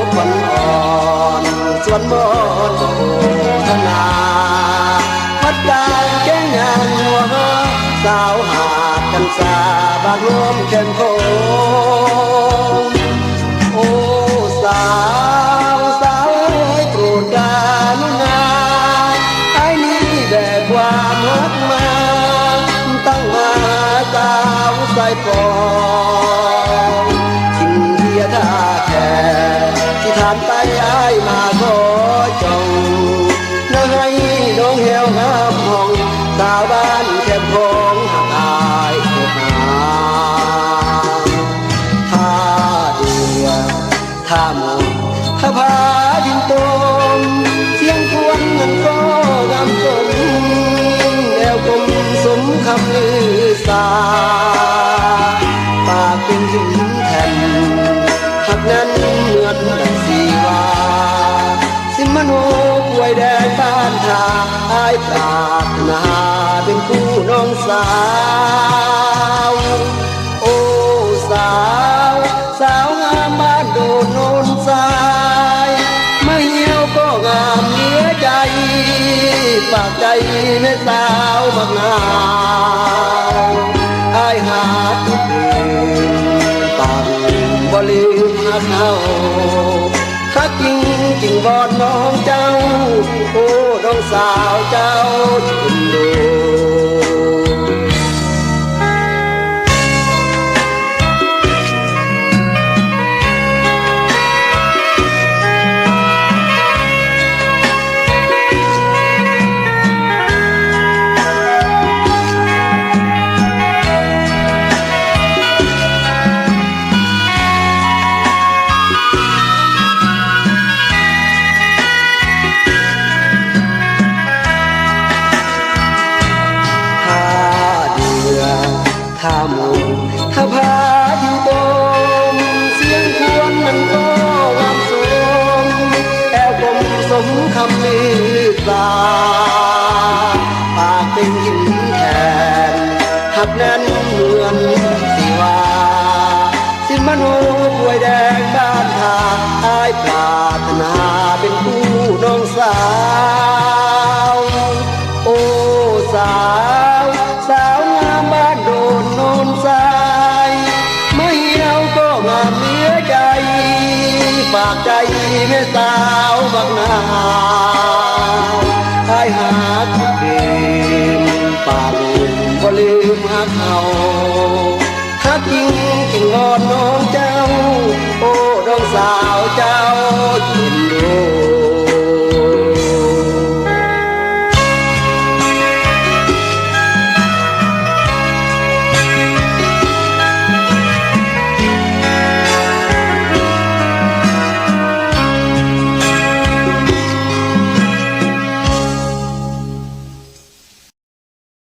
กขวัญอ่อนสวนมอนโอธนาพัดดาวแก้งงานหัวสาวหาดกันสาบานร่วมเข้มโขงโอ้สาวสาวโปรดกาลุณาไอ้นี้แด่ความรักมาตั้งมาสาวใส่ปองทิ้งเฮียท่าแค่ที่ถามไต้ไอ้มาขอจงน้องให้น้องแหวงามห้องสาวบ้านแคบของหักอายเถิดนาท่าเดือท่ามนถ้าพาดินตมเสียงควนนั้นก็งามสมแอวกลมสมคำลือสาปากเป็นหินแผ่นหักนั้นเหมือนดังสีวาสิมโนป่วยแดงบ้านทาอายปรารถนาเป็นคู่น้องสาวโอ้สาวสาวงามบ้านโดดโนนทรายไม่เหี่ยวก็งามเหลือใจฝากใจแม่สาวมากนาวอายหาทุกเดือนต่างบ่ลืมหักเขาฮักจริงจริงบอดน้องเจ้าโอ้น้องสาวเจ้าชินดูถ้ามุงถ้าพาดินตมเสียงควรนั้นก็งามสมแอวกลมสมคำลือสาปากเป็นหินแทนหักแน่นเหมือนสีวาสิมโนป่วยแดงบ้านทาอายปรารถนาเป็นคู่น้องสาวโอ้สาวสาวงามบ้านโดนโนนทรายไม่เหี่ยวก็งามเหลือใจฝากใจแม่สาวบักนาวไอ้หาทุกเดือนปากบ่ลืมหักเขาฮักจริงจริงอ่อนน้อ